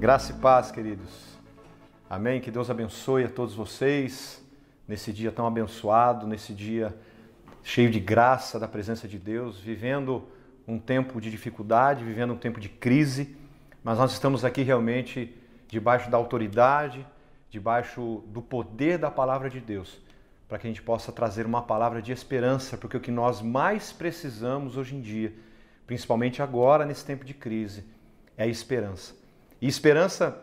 Graça e paz, queridos. Amém? Que Deus abençoe a todos vocês nesse dia tão abençoado, nesse dia cheio de graça da presença de Deus, vivendo um tempo de dificuldade, vivendo um tempo de crise, mas nós estamos aqui realmente debaixo da autoridade, debaixo do poder da palavra de Deus, para que a gente possa trazer uma palavra de esperança, porque o que nós mais precisamos hoje em dia, principalmente agora nesse tempo de crise, é a esperança. E esperança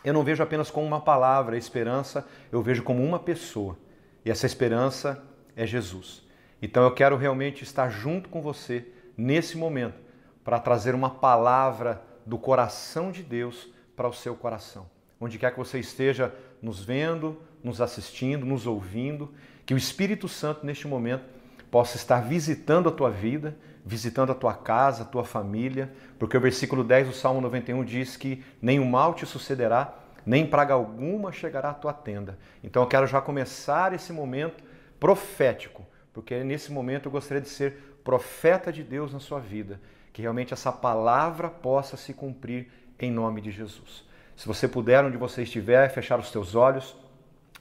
eu não vejo apenas como uma palavra, esperança eu vejo como uma pessoa. E essa esperança é Jesus. Então eu quero realmente estar junto com você nesse momento para trazer uma palavra do coração de Deus para o seu coração. Onde quer que você esteja nos vendo, nos assistindo, nos ouvindo, que o Espírito Santo neste momento possa estar visitando a tua vida, visitando a tua casa, a tua família, porque o versículo 10 do Salmo 91 diz que nenhum mal te sucederá, nem praga alguma chegará à tua tenda. Então eu quero já começar esse momento profético, porque nesse momento eu gostaria de ser profeta de Deus na sua vida, que realmente essa palavra possa se cumprir em nome de Jesus. Se você puder, onde você estiver, fechar os teus olhos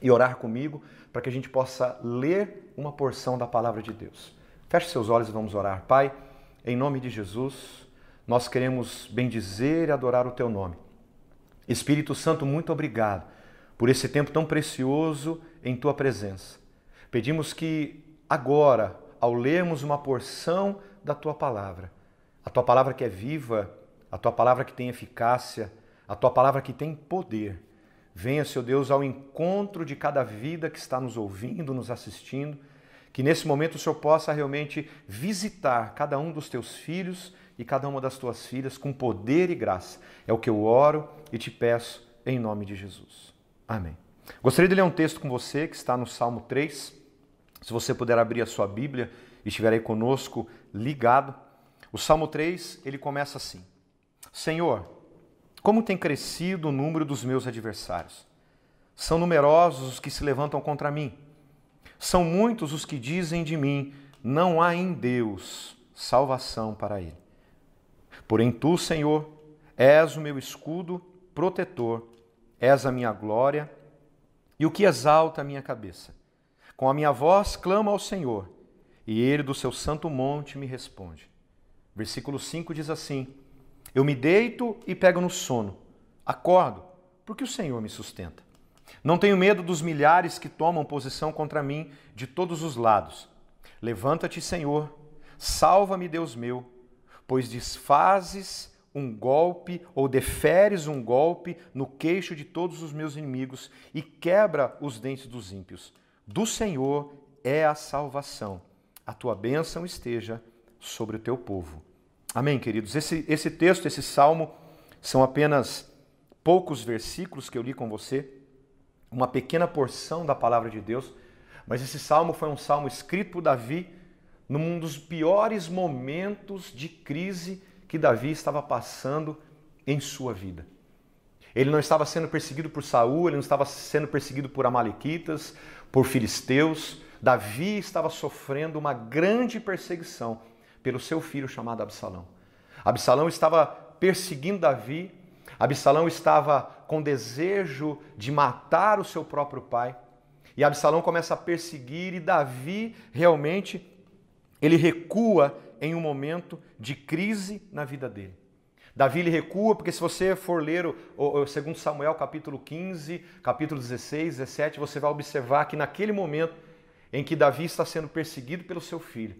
e orar comigo, para que a gente possa ler uma porção da palavra de Deus. Feche seus olhos e vamos orar. Pai, em nome de Jesus, nós queremos bendizer e adorar o Teu nome. Espírito Santo, muito obrigado por esse tempo tão precioso em Tua presença. Pedimos que agora, ao lermos uma porção da Tua palavra, a Tua palavra que é viva, a Tua palavra que tem eficácia, a Tua palavra que tem poder, venha, Senhor Deus, ao encontro de cada vida que está nos ouvindo, nos assistindo, que nesse momento o Senhor possa realmente visitar cada um dos Teus filhos e cada uma das Tuas filhas com poder e graça. É o que eu oro e te peço em nome de Jesus. Amém. Gostaria de ler um texto com você que está no Salmo 3. Se você puder abrir a sua Bíblia e estiver aí conosco ligado. O Salmo 3, ele começa assim: Senhor, como tem crescido o número dos meus adversários. São numerosos os que se levantam contra mim. São muitos os que dizem de mim, não há em Deus salvação para ele. Porém tu, Senhor, és o meu escudo protetor, és a minha glória e o que exalta a minha cabeça. Com a minha voz clamo ao Senhor, e ele do seu santo monte me responde. Versículo 5 diz assim: Eu me deito e pego no sono, acordo, porque o Senhor me sustenta. Não tenho medo dos milhares que tomam posição contra mim de todos os lados. Levanta-te, Senhor, salva-me, Deus meu, pois desfazes um golpe ou deferes um golpe no queixo de todos os meus inimigos e quebra os dentes dos ímpios. Do Senhor é a salvação. A tua bênção esteja sobre o teu povo. Amém, queridos? Esse texto, esse salmo, são apenas poucos versículos que eu li com você, uma pequena porção da palavra de Deus, mas esse salmo foi um salmo escrito por Davi num dos piores momentos de crise que Davi estava passando em sua vida. Ele não estava sendo perseguido por Saul, ele não estava sendo perseguido por amalequitas, por filisteus. Davi estava sofrendo uma grande perseguição pelo seu filho chamado Absalão. Absalão estava perseguindo Davi, Absalão estava com desejo de matar o seu próprio pai, e Absalão começa a perseguir, e Davi realmente, ele recua em um momento de crise na vida dele. Davi ele recua porque se você for ler o 2 Samuel capítulo 15, capítulo 16, 17, você vai observar que naquele momento em que Davi está sendo perseguido pelo seu filho,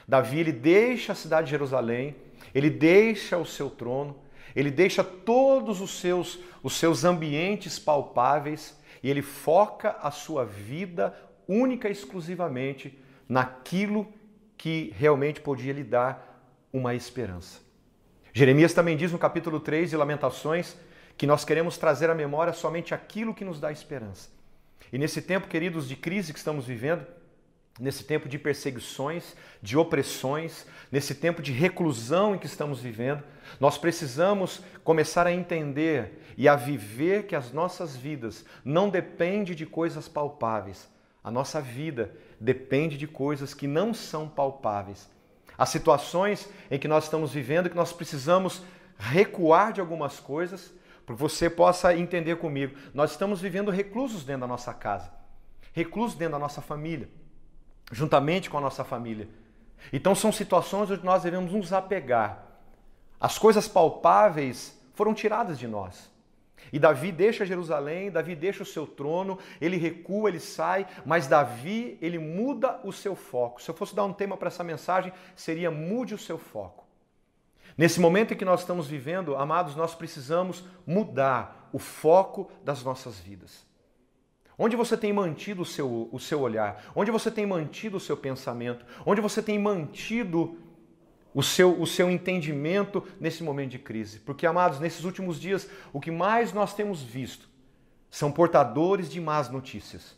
Davi ele deixa a cidade de Jerusalém, ele deixa o seu trono, ele deixa todos os seus ambientes palpáveis e ele foca a sua vida única e exclusivamente naquilo que realmente podia lhe dar uma esperança. Jeremias também diz no capítulo 3 de Lamentações que nós queremos trazer à memória somente aquilo que nos dá esperança. E nesse tempo, queridos, de crise que estamos vivendo, nesse tempo de perseguições, de opressões, nesse tempo de reclusão em que estamos vivendo, nós precisamos começar a entender e a viver que as nossas vidas não dependem de coisas palpáveis. A nossa vida depende de coisas que não são palpáveis. Há situações em que nós estamos vivendo que nós precisamos recuar de algumas coisas para que você possa entender comigo. Nós estamos vivendo reclusos dentro da nossa casa, reclusos dentro da nossa família, juntamente com a nossa família. Então são situações onde nós devemos nos apegar. As coisas palpáveis foram tiradas de nós. E Davi deixa Jerusalém, Davi deixa o seu trono, ele recua, ele sai, mas Davi, ele muda o seu foco. Se eu fosse dar um tema para essa mensagem, seria mude o seu foco. Nesse momento em que nós estamos vivendo, amados, nós precisamos mudar o foco das nossas vidas. Onde você tem mantido o seu olhar? Onde você tem mantido o seu pensamento? Onde você tem mantido o seu entendimento nesse momento de crise? Porque, amados, nesses últimos dias, o que mais nós temos visto são portadores de más notícias.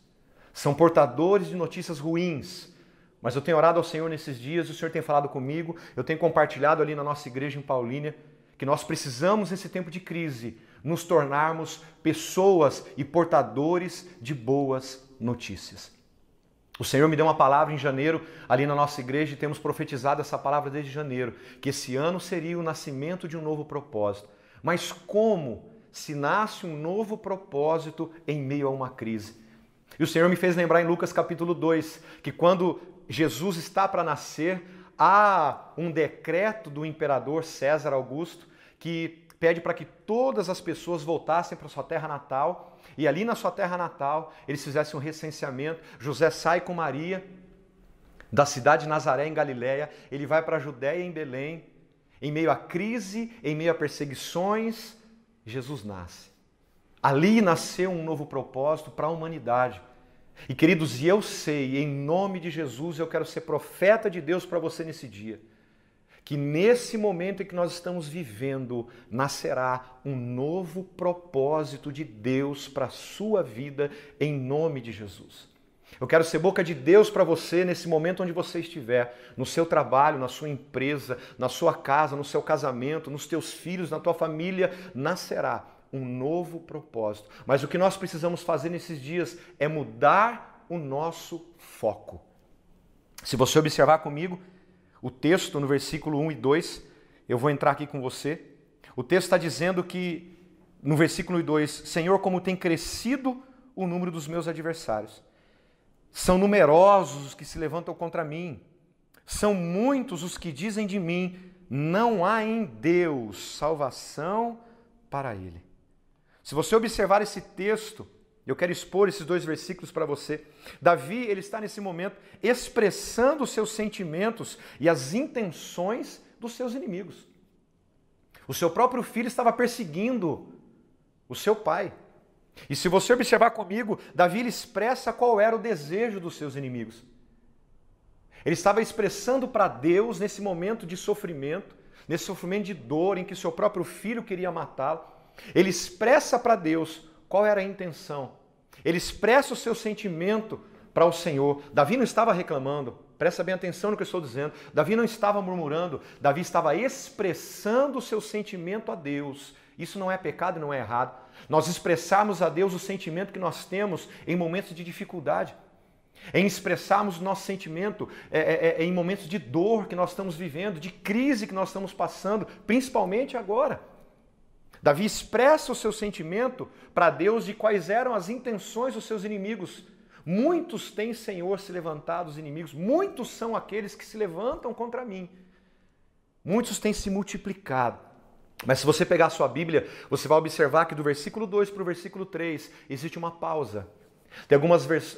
São portadores de notícias ruins. Mas eu tenho orado ao Senhor nesses dias, o Senhor tem falado comigo, eu tenho compartilhado ali na nossa igreja em Paulínia, que nós precisamos, nesse tempo de crise, nos tornarmos pessoas e portadores de boas notícias. O Senhor me deu uma palavra em janeiro, ali na nossa igreja, e temos profetizado essa palavra desde janeiro, que esse ano seria o nascimento de um novo propósito. Mas como se nasce um novo propósito em meio a uma crise? E o Senhor me fez lembrar em Lucas capítulo 2, que quando Jesus está para nascer, há um decreto do imperador César Augusto que pede para que todas as pessoas voltassem para sua terra natal, e ali na sua terra natal eles fizessem um recenseamento. José sai com Maria da cidade de Nazaré, em Galiléia, ele vai para a Judéia, em Belém, em meio à crise, em meio a perseguições, Jesus nasce. Ali nasceu um novo propósito para a humanidade. E queridos, e eu sei, em nome de Jesus, eu quero ser profeta de Deus para você nesse dia, que nesse momento em que nós estamos vivendo, nascerá um novo propósito de Deus para a sua vida, em nome de Jesus. Eu quero ser boca de Deus para você nesse momento onde você estiver, no seu trabalho, na sua empresa, na sua casa, no seu casamento, nos teus filhos, na tua família, nascerá um novo propósito. Mas o que nós precisamos fazer nesses dias é mudar o nosso foco. Se você observar comigo, o texto no versículo 1 e 2, eu vou entrar aqui com você. O texto está dizendo que, no versículo 2, Senhor, como tem crescido o número dos meus adversários. São numerosos os que se levantam contra mim. São muitos os que dizem de mim, não há em Deus salvação para ele. Se você observar esse texto, eu quero expor esses dois versículos para você. Davi, ele está nesse momento expressando os seus sentimentos e as intenções dos seus inimigos. O seu próprio filho estava perseguindo o seu pai. E se você observar comigo, Davi ele expressa qual era o desejo dos seus inimigos. Ele estava expressando para Deus nesse momento de sofrimento, nesse sofrimento de dor em que seu próprio filho queria matá-lo. Ele expressa para Deus qual era a intenção. Ele expressa o seu sentimento para o Senhor. Davi não estava reclamando, presta bem atenção no que eu estou dizendo. Davi não estava murmurando, Davi estava expressando o seu sentimento a Deus. Isso não é pecado e não é errado. Nós expressarmos a Deus o sentimento que nós temos em momentos de dificuldade. Em expressarmos o nosso sentimento em momentos de dor que nós estamos vivendo, de crise que nós estamos passando, principalmente agora. Davi expressa o seu sentimento para Deus de quais eram as intenções dos seus inimigos. Muitos têm, Senhor, se levantado os inimigos, muitos são aqueles que se levantam contra mim. Muitos têm se multiplicado. Mas se você pegar a sua Bíblia, você vai observar que do versículo 2 para o versículo 3 existe uma pausa. Tem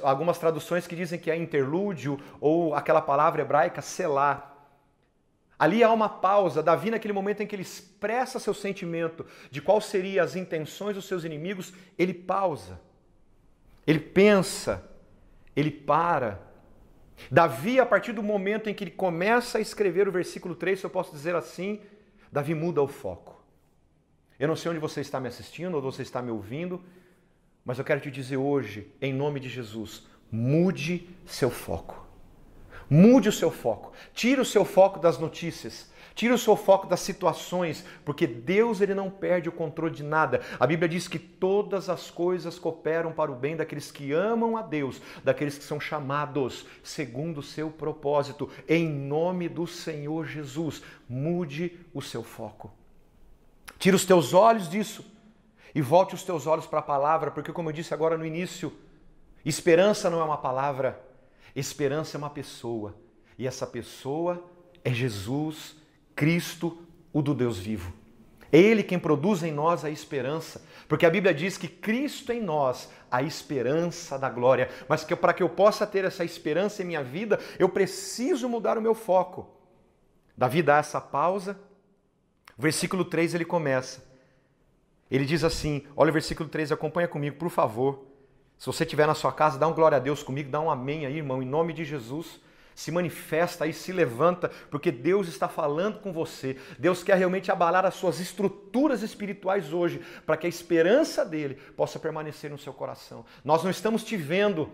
algumas traduções que dizem que é interlúdio ou aquela palavra hebraica, selá. Ali há uma pausa. Davi, naquele momento em que ele expressa seu sentimento de qual seriam as intenções dos seus inimigos, ele pausa. Ele pensa. Ele para. Davi, a partir do momento em que ele começa a escrever o versículo 3, se eu posso dizer assim, Davi muda o foco. Eu não sei onde você está me assistindo ou você está me ouvindo, mas eu quero te dizer hoje, em nome de Jesus, mude seu foco. Mude o seu foco. Tire o seu foco das notícias. Tire o seu foco das situações, porque Deus ele não perde o controle de nada. A Bíblia diz que todas as coisas cooperam para o bem daqueles que amam a Deus, daqueles que são chamados segundo o seu propósito. Em nome do Senhor Jesus, mude o seu foco. Tire os teus olhos disso E volte os teus olhos para a palavra, porque como eu disse agora no início, esperança não é uma palavra, esperança é uma pessoa. E essa pessoa é Jesus Cristo, o do Deus vivo. É Ele quem produz em nós a esperança, porque a Bíblia diz que Cristo em nós, a esperança da glória. Mas que para que eu possa ter essa esperança em minha vida, eu preciso mudar o meu foco. Davi dá essa pausa. O versículo 3 ele começa. Ele diz assim, olha o versículo 3, acompanha comigo, por favor. Se você estiver na sua casa, dá um glória a Deus comigo, dá um amém aí, irmão, em nome de Jesus. Se manifesta aí, se levanta, porque Deus está falando com você. Deus quer realmente abalar as suas estruturas espirituais hoje, para que a esperança dele possa permanecer no seu coração. Nós não estamos te vendo,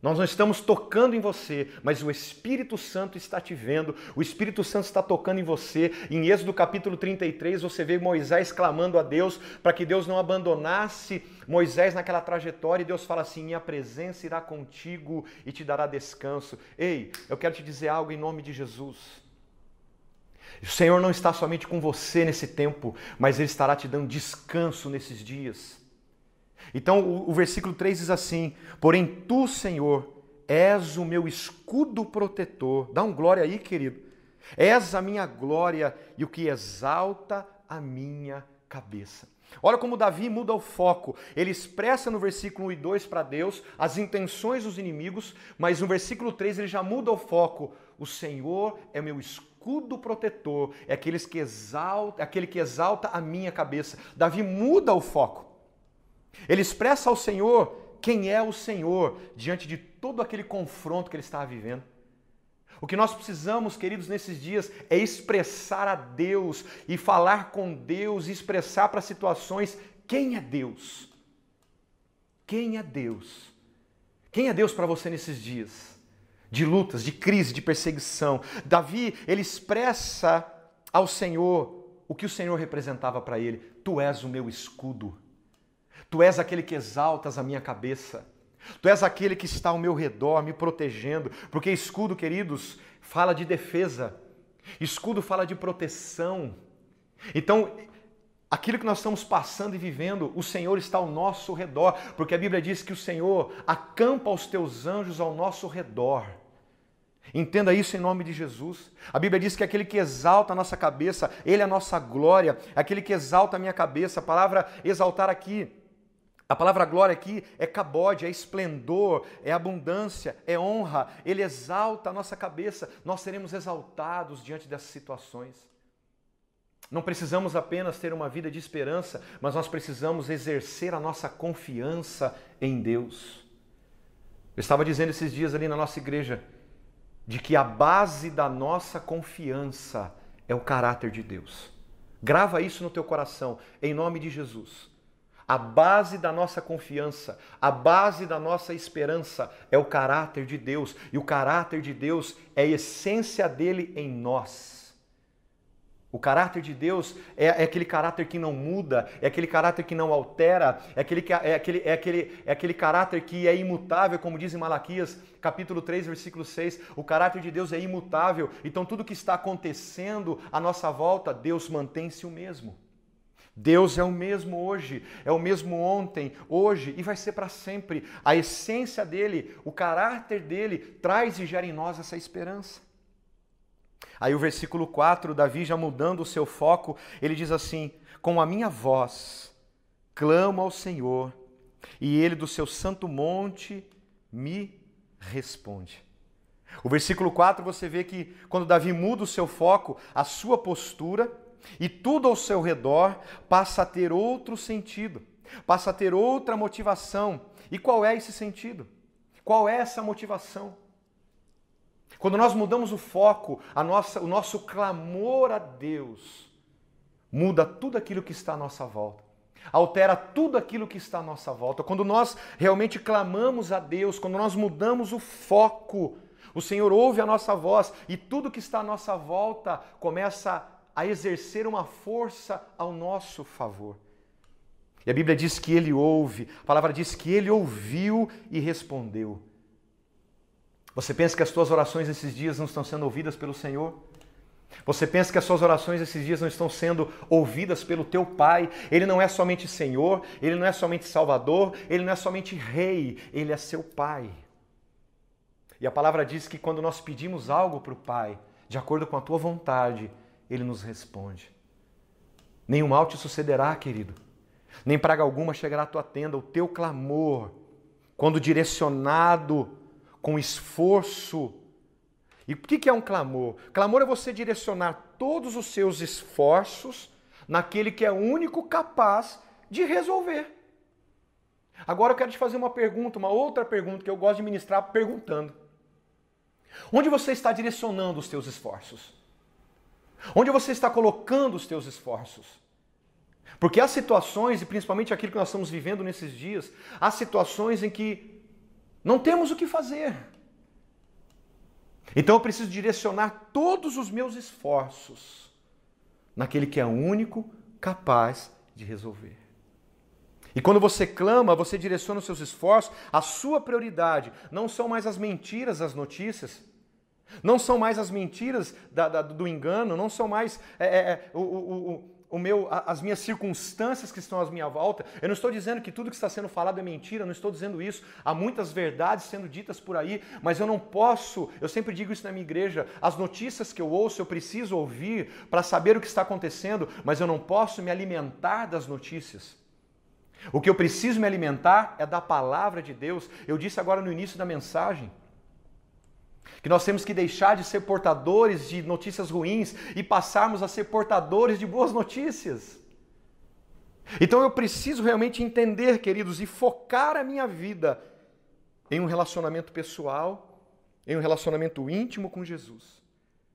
nós não estamos tocando em você, mas o Espírito Santo está te vendo, o Espírito Santo está tocando em você. Em Êxodo capítulo 33, você vê Moisés clamando a Deus para que Deus não abandonasse Moisés naquela trajetória, e Deus fala assim, minha presença irá contigo e te dará descanso. Ei, eu quero te dizer algo em nome de Jesus. O Senhor não está somente com você nesse tempo, mas Ele estará te dando descanso nesses dias. Então o versículo 3 diz assim, porém tu, Senhor, és o meu escudo protetor. Dá um glória aí, querido. És a minha glória e o que exalta a minha cabeça. Olha como Davi muda o foco. Ele expressa no versículo 1 e 2 para Deus as intenções dos inimigos, mas no versículo 3 ele já muda o foco. O Senhor é meu escudo protetor, é aquele que exalta a minha cabeça. Davi muda o foco. Ele expressa ao Senhor quem é o Senhor diante de todo aquele confronto que ele estava vivendo. O que nós precisamos, queridos, nesses dias é expressar a Deus e falar com Deus e expressar para situações quem é Deus. Quem é Deus? Quem é Deus para você nesses dias? De lutas, de crise, de perseguição. Davi, ele expressa ao Senhor o que o Senhor representava para ele. Tu és o meu escudo. Tu és aquele que exaltas a minha cabeça. Tu és aquele que está ao meu redor, me protegendo. Porque escudo, queridos, fala de defesa. Escudo fala de proteção. Então, aquilo que nós estamos passando e vivendo, o Senhor está ao nosso redor. Porque a Bíblia diz que o Senhor acampa os teus anjos ao nosso redor. Entenda isso em nome de Jesus. A Bíblia diz que aquele que exalta a nossa cabeça, Ele é a nossa glória. Aquele que exalta a minha cabeça. A palavra exaltar aqui, a palavra glória aqui é cabode, é esplendor, é abundância, é honra. Ele exalta a nossa cabeça. Nós seremos exaltados diante dessas situações. Não precisamos apenas ter uma vida de esperança, mas nós precisamos exercer a nossa confiança em Deus. Eu estava dizendo esses dias ali na nossa igreja, de que a base da nossa confiança é o caráter de Deus. Grava isso no teu coração, em nome de Jesus. A base da nossa confiança, a base da nossa esperança é o caráter de Deus. E o caráter de Deus é a essência dele em nós. O caráter de Deus é aquele caráter que não muda, é aquele caráter que não altera, é aquele caráter que é imutável, como diz em Malaquias, capítulo 3, versículo 6. O caráter de Deus é imutável. Então tudo que está acontecendo à nossa volta, Deus mantém-se o mesmo. Deus é o mesmo hoje, é o mesmo ontem, hoje e vai ser para sempre. A essência dele, o caráter dele, traz e gera em nós essa esperança. Aí o versículo 4, Davi já mudando o seu foco, ele diz assim, com a minha voz clamo ao Senhor e ele do seu santo monte me responde. O versículo 4 você vê que quando Davi muda o seu foco, a sua postura e tudo ao seu redor passa a ter outro sentido, passa a ter outra motivação. E qual é esse sentido? Qual é essa motivação? Quando nós mudamos o foco, o nosso clamor a Deus, muda tudo aquilo que está à nossa volta. Altera tudo aquilo que está à nossa volta. Quando nós realmente clamamos a Deus, quando nós mudamos o foco, o Senhor ouve a nossa voz e tudo que está à nossa volta começa a exercer uma força ao nosso favor. E a Bíblia diz que Ele ouve, a palavra diz que Ele ouviu e respondeu. Você pensa que as tuas orações esses dias não estão sendo ouvidas pelo Senhor? Você pensa que as suas orações esses dias não estão sendo ouvidas pelo teu Pai. Ele não é somente Senhor, Ele não é somente Salvador, Ele não é somente Rei, Ele é seu Pai. E a palavra diz que quando nós pedimos algo para o Pai, de acordo com a tua vontade, Ele nos responde. Nenhum mal te sucederá, querido. Nem praga alguma chegará à tua tenda. O teu clamor, quando direcionado com esforço. E o que é um clamor? Clamor é você direcionar todos os seus esforços naquele que é o único capaz de resolver. Agora eu quero te fazer uma pergunta, uma outra pergunta que eu gosto de ministrar perguntando. Onde você está direcionando os teus esforços? Onde você está colocando os teus esforços? Porque há situações, e principalmente aquilo que nós estamos vivendo nesses dias, há situações em que não temos o que fazer. Então eu preciso direcionar todos os meus esforços naquele que é o único capaz de resolver. E quando você clama, você direciona os seus esforços, a sua prioridade não são mais as mentiras das notícias, não são mais as mentiras do engano, não são mais as minhas circunstâncias que estão à minha volta. Eu não estou dizendo que tudo que está sendo falado é mentira, eu não estou dizendo isso. Há muitas verdades sendo ditas por aí, mas eu não posso, eu sempre digo isso na minha igreja, as notícias que eu ouço eu preciso ouvir para saber o que está acontecendo, mas eu não posso me alimentar das notícias. O que eu preciso me alimentar é da palavra de Deus. Eu disse agora no início da mensagem que nós temos que deixar de ser portadores de notícias ruins e passarmos a ser portadores de boas notícias. Então eu preciso realmente entender, queridos, e focar a minha vida em um relacionamento pessoal, em um relacionamento íntimo com Jesus.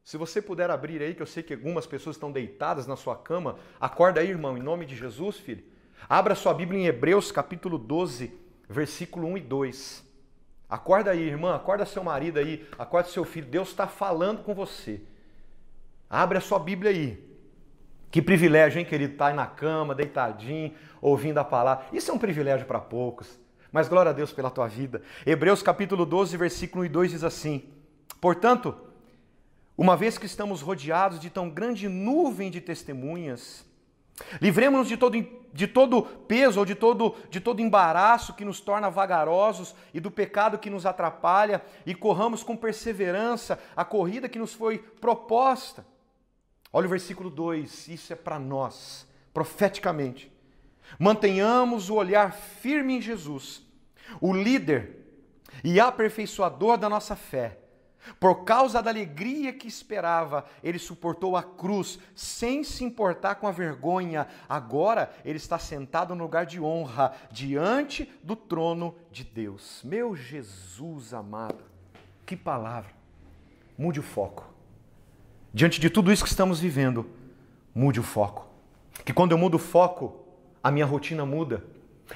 Se você puder abrir aí, que eu sei que algumas pessoas estão deitadas na sua cama, acorda aí, irmão, em nome de Jesus, filho. Abra sua Bíblia em Hebreus capítulo 12, versículo 1 e 2. Acorda aí, irmã, acorda seu marido aí, acorda seu filho. Deus está falando com você. Abre a sua Bíblia aí. Que privilégio, hein, querido, estar aí na cama, deitadinho, ouvindo a palavra. Isso é um privilégio para poucos, mas glória a Deus pela tua vida. Hebreus capítulo 12, versículo 1 e 2 diz assim: portanto, uma vez que estamos rodeados de tão grande nuvem de testemunhas, livremos-nos de todo peso ou de todo embaraço que nos torna vagarosos e do pecado que nos atrapalha e corramos com perseverança a corrida que nos foi proposta. Olha o versículo 2, isso é para nós, profeticamente. Mantenhamos o olhar firme em Jesus, o líder e aperfeiçoador da nossa fé. Por causa da alegria que esperava, ele suportou a cruz, sem se importar com a vergonha. Agora ele está sentado no lugar de honra, diante do trono de Deus. Meu Jesus amado, que palavra! Mude o foco. Diante de tudo isso que estamos vivendo, mude o foco. Que quando eu mudo o foco, a minha rotina muda.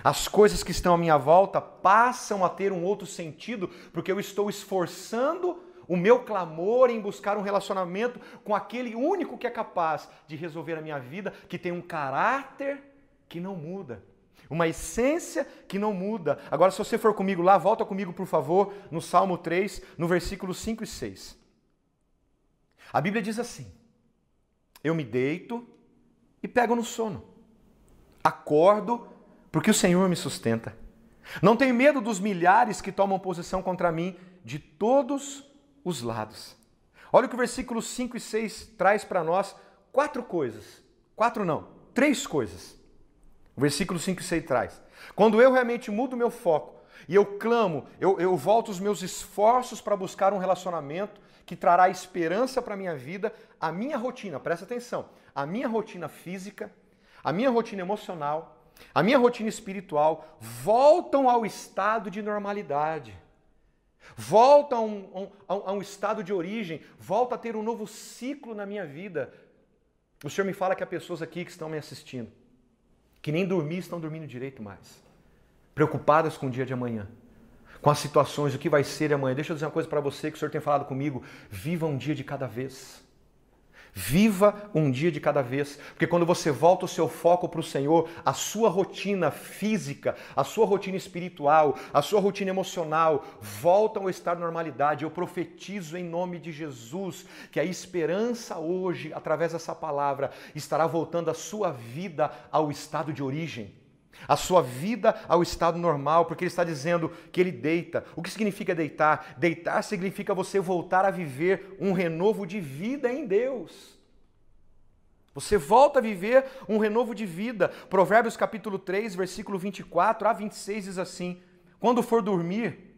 As coisas que estão à minha volta passam a ter um outro sentido, porque eu estou esforçando o meu clamor em buscar um relacionamento com aquele único que é capaz de resolver a minha vida, que tem um caráter que não muda, uma essência que não muda. Agora, se você for comigo lá, volta comigo, por favor, no Salmo 3, no versículo 5 e 6. A Bíblia diz assim: eu me deito e pego no sono. Acordo porque o Senhor me sustenta. Não tenho medo dos milhares que tomam posição contra mim de todos os lados. Olha o que o versículo 5 e 6 traz para nós 3 coisas. O versículo 5 e 6 traz: quando eu realmente mudo meu foco e eu clamo, eu volto os meus esforços para buscar um relacionamento que trará esperança para a minha vida, a minha rotina, presta atenção, a minha rotina física, a minha rotina emocional, a minha rotina espiritual voltam ao estado de normalidade. Volta a um estado de origem, volta a ter um novo ciclo na minha vida. O Senhor me fala que há pessoas aqui que estão me assistindo, que nem dormir estão dormindo direito mais, preocupadas com o dia de amanhã, com as situações, o que vai ser amanhã. Deixa eu dizer uma coisa para você que o Senhor tem falado comigo: viva um dia de cada vez. Viva um dia de cada vez, porque quando você volta o seu foco para o Senhor, a sua rotina física, a sua rotina espiritual, a sua rotina emocional voltam ao estado de normalidade. Eu profetizo em nome de Jesus que a esperança hoje, através dessa palavra, estará voltando a sua vida ao estado de origem, a sua vida ao estado normal, porque ele está dizendo que ele deita. O que significa deitar? Deitar significa você voltar a viver um renovo de vida em Deus. Você volta a viver um renovo de vida. Provérbios capítulo 3, versículo 24 a 26 diz assim: quando for dormir,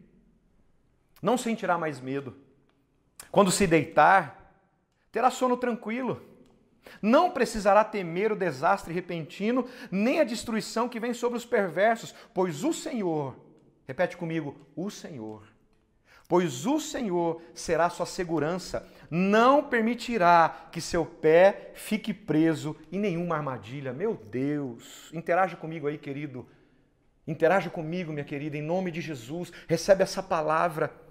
não sentirá mais medo. Quando se deitar, terá sono tranquilo. Não precisará temer o desastre repentino, nem a destruição que vem sobre os perversos, pois o Senhor, repete comigo, pois o Senhor será sua segurança, não permitirá que seu pé fique preso em nenhuma armadilha. Meu Deus, interaja comigo aí, querido, interaja comigo, minha querida, em nome de Jesus, recebe essa palavra.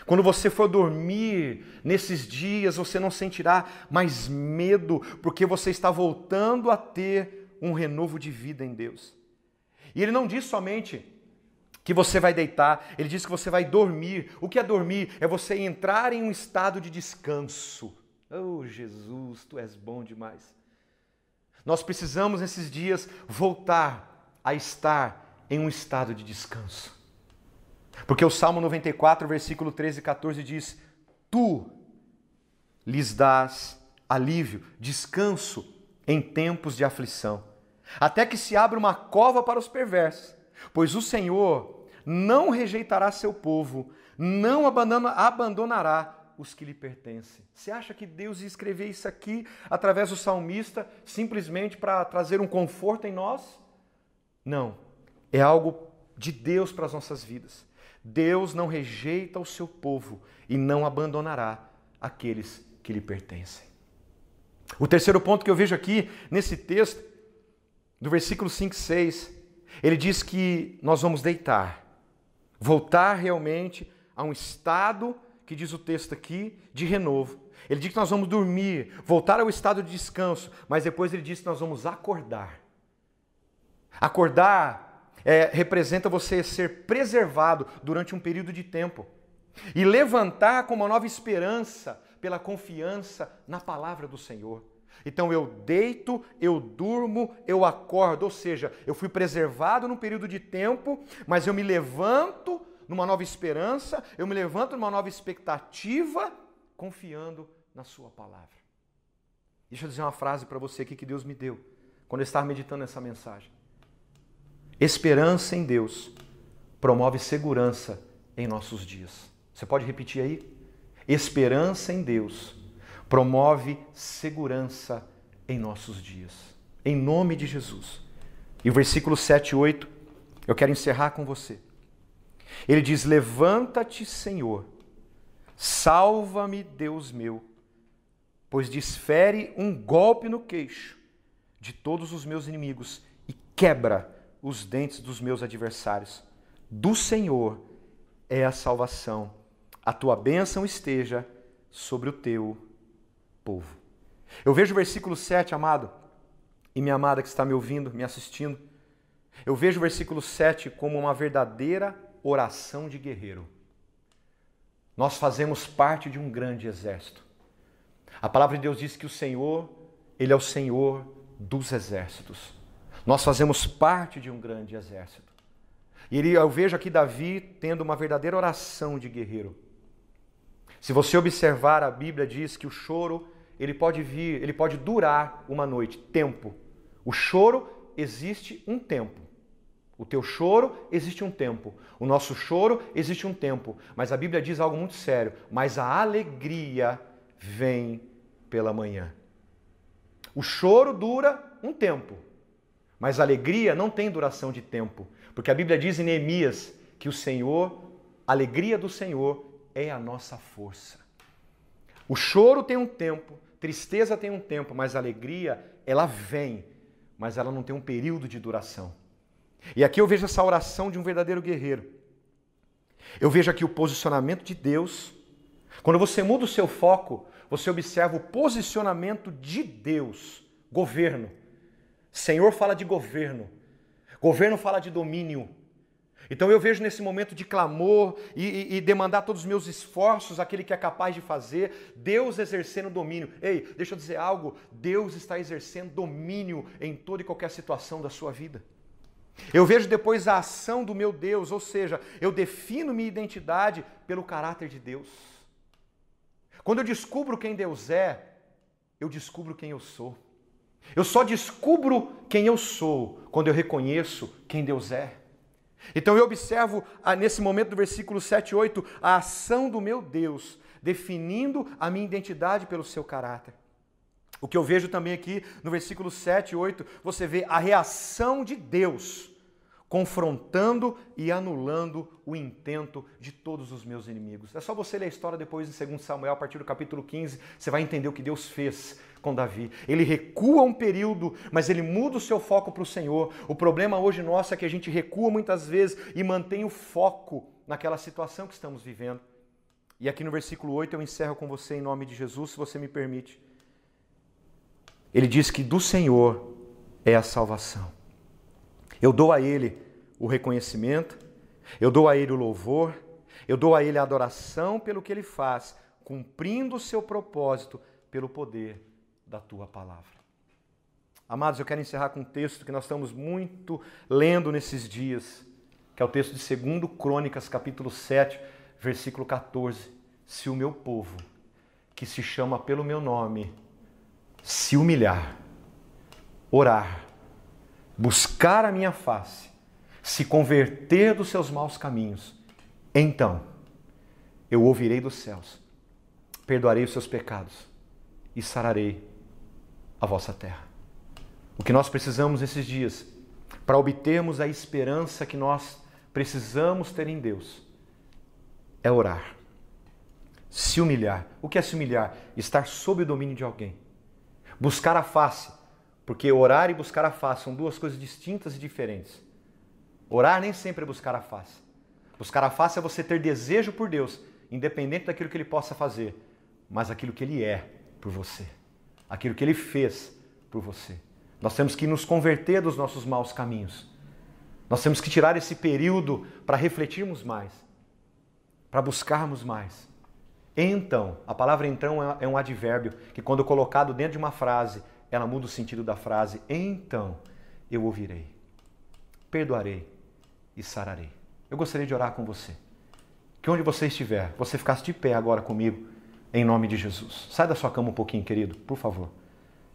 Quando você for dormir nesses dias, você não sentirá mais medo, porque você está voltando a ter um renovo de vida em Deus. E ele não diz somente que você vai deitar, ele diz que você vai dormir. O que é dormir? É você entrar em um estado de descanso. Oh, Jesus, tu és bom demais. Nós precisamos nesses dias voltar a estar em um estado de descanso. Porque o Salmo 94, versículo 13 e 14 diz: tu lhes dás alívio, descanso em tempos de aflição, até que se abra uma cova para os perversos, pois o Senhor não rejeitará seu povo, não abandonará os que lhe pertencem. Você acha que Deus ia escrever isso aqui através do salmista simplesmente para trazer um conforto em nós? Não, é algo de Deus para as nossas vidas. Deus não rejeita o seu povo e não abandonará aqueles que lhe pertencem. O terceiro ponto que eu vejo aqui nesse texto, do versículo 5 e 6, ele diz que nós vamos deitar, voltar realmente a um estado, que diz o texto aqui, de renovo. Ele diz que nós vamos dormir, voltar ao estado de descanso, mas depois ele diz que nós vamos acordar. Acordar representa você ser preservado durante um período de tempo e levantar com uma nova esperança pela confiança na palavra do Senhor. Então eu deito, eu durmo, eu acordo, ou seja, eu fui preservado num período de tempo, mas eu me levanto numa nova esperança, eu me levanto numa nova expectativa, confiando na sua palavra. Deixa eu dizer uma frase para você aqui que Deus me deu, quando eu estava meditando nessa mensagem. Esperança em Deus promove segurança em nossos dias. Você pode repetir aí? Esperança em Deus promove segurança em nossos dias. Em nome de Jesus. E o versículo 7 e 8, eu quero encerrar com você. Ele diz: levanta-te, Senhor, salva-me, Deus meu, pois desfere um golpe no queixo de todos os meus inimigos e quebra os dentes dos meus adversários. Do Senhor é a salvação. A tua bênção esteja sobre o teu povo. Eu vejo o versículo 7, amado, e minha amada que está me ouvindo, me assistindo. Eu vejo o versículo 7 como uma verdadeira oração de guerreiro. Nós fazemos parte de um grande exército. A palavra de Deus diz que o Senhor, Ele é o Senhor dos exércitos. Nós fazemos parte de um grande exército. E eu vejo aqui Davi tendo uma verdadeira oração de guerreiro. Se você observar, a Bíblia diz que o choro, ele pode durar uma noite, tempo. O choro existe um tempo. O teu choro existe um tempo. O nosso choro existe um tempo. Mas a Bíblia diz algo muito sério. Mas a alegria vem pela manhã. O choro dura um tempo. Mas a alegria não tem duração de tempo, porque a Bíblia diz em Neemias que o Senhor, a alegria do Senhor é a nossa força. O choro tem um tempo, tristeza tem um tempo, mas a alegria, ela vem, mas ela não tem um período de duração. E aqui eu vejo essa oração de um verdadeiro guerreiro. Eu vejo aqui o posicionamento de Deus Quando você muda o seu foco, você observa o posicionamento de Deus. Governo. Senhor fala de governo. Governo fala de domínio. Então eu vejo nesse momento de clamor e demandar todos os meus esforços, aquele que é capaz de fazer, Deus exercendo domínio. Ei, deixa eu dizer algo, Deus está exercendo domínio em toda e qualquer situação da sua vida. Eu vejo depois a ação do meu Deus, ou seja, eu defino minha identidade pelo caráter de Deus. Quando eu descubro quem Deus é, eu descubro quem eu sou. Eu só descubro quem eu sou quando eu reconheço quem Deus é. Então eu observo nesse momento do versículo 7 e 8 a ação do meu Deus, definindo a minha identidade pelo seu caráter. O que eu vejo também aqui no versículo 7 e 8, você vê a reação de Deus, confrontando e anulando o intento de todos os meus inimigos. É só você ler a história depois em 2 Samuel, a partir do capítulo 15, você vai entender o que Deus fez com Davi. Ele recua um período, mas ele muda o seu foco para o Senhor. O problema hoje nosso é que a gente recua muitas vezes e mantém o foco naquela situação que estamos vivendo. E aqui no versículo 8 eu encerro com você em nome de Jesus, se você me permite. Ele diz que do Senhor é a salvação. Eu dou a Ele o reconhecimento, eu dou a Ele o louvor, eu dou a Ele a adoração pelo que Ele faz, cumprindo o seu propósito pelo poder da Tua palavra. Amados, eu quero encerrar com um texto que nós estamos muito lendo nesses dias, que é o texto de 2 Crônicas, capítulo 7, versículo 14. Se o meu povo, que se chama pelo meu nome, se humilhar, orar, buscar a minha face, se converter dos seus maus caminhos, então eu ouvirei dos céus, perdoarei os seus pecados e sararei a vossa terra. O que nós precisamos nesses dias, para obtermos a esperança que nós precisamos ter em Deus, é orar, se humilhar. O que é se humilhar? Estar sob o domínio de alguém. Buscar a face, porque orar e buscar a face são duas coisas distintas e diferentes. Orar nem sempre é buscar a face. Buscar a face é você ter desejo por Deus, independente daquilo que Ele possa fazer, mas aquilo que Ele é por você, aquilo que Ele fez por você. Nós temos que nos converter dos nossos maus caminhos. Nós temos que tirar esse período para refletirmos mais, para buscarmos mais. Então, a palavra então é um advérbio que quando colocado dentro de uma frase, ela muda o sentido da frase. Então eu ouvirei, perdoarei e sararei. Eu gostaria de orar com você. Que onde você estiver, você ficasse de pé agora comigo, em nome de Jesus. Sai da sua cama um pouquinho, querido, por favor.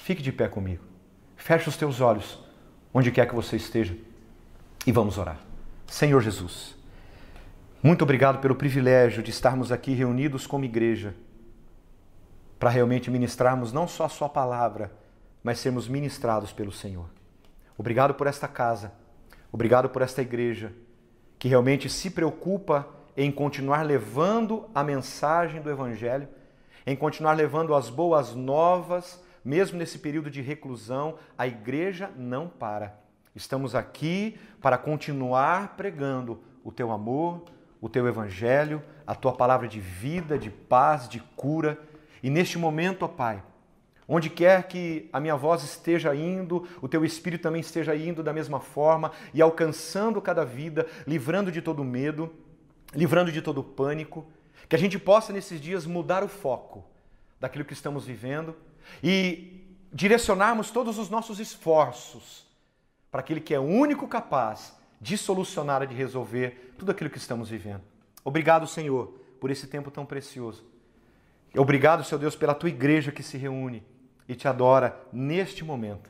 Fique de pé comigo. Feche os teus olhos, onde quer que você esteja, e vamos orar. Senhor Jesus, muito obrigado pelo privilégio de estarmos aqui reunidos como igreja, para realmente ministrarmos não só a sua palavra, mas sermos ministrados pelo Senhor. Obrigado por esta casa, obrigado por esta igreja, que realmente se preocupa em continuar levando a mensagem do Evangelho, em continuar levando as boas novas, mesmo nesse período de reclusão. A igreja não para. Estamos aqui para continuar pregando o Teu amor, o Teu Evangelho, a Tua palavra de vida, de paz, de cura. E neste momento, ó Pai, onde quer que a minha voz esteja indo, o Teu Espírito também esteja indo da mesma forma e alcançando cada vida, livrando de todo medo, livrando de todo pânico, que a gente possa nesses dias mudar o foco daquilo que estamos vivendo e direcionarmos todos os nossos esforços para aquele que é o único capaz de solucionar e de resolver tudo aquilo que estamos vivendo. Obrigado, Senhor, por esse tempo tão precioso. Obrigado, Senhor Deus, pela Tua igreja que se reúne e Te adora neste momento.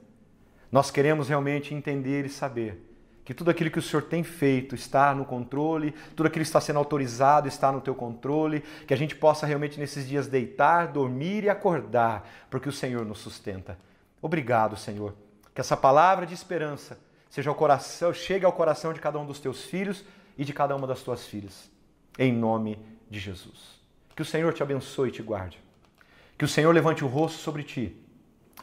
Nós queremos realmente entender e saber que tudo aquilo que o Senhor tem feito está no controle, tudo aquilo que está sendo autorizado está no Teu controle, que a gente possa realmente nesses dias deitar, dormir e acordar, porque o Senhor nos sustenta. Obrigado, Senhor, que essa palavra de esperança chegue ao coração de cada um dos Teus filhos e de cada uma das Tuas filhas, em nome de Jesus. Que o Senhor te abençoe e te guarde. Que o Senhor levante o rosto sobre ti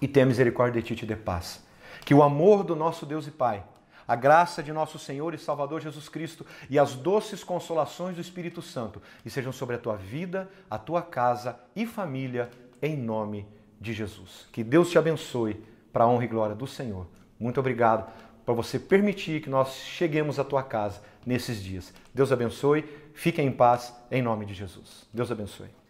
e tenha misericórdia de ti e te dê paz. Que o amor do nosso Deus e Pai, A graça de nosso Senhor e Salvador Jesus Cristo e as doces consolações do Espírito Santo estejam sobre a tua vida, a tua casa e família, em nome de Jesus. Que Deus te abençoe para a honra e glória do Senhor. Muito obrigado por você permitir que nós cheguemos à tua casa nesses dias. Deus abençoe, fiquem em paz, em nome de Jesus. Deus abençoe.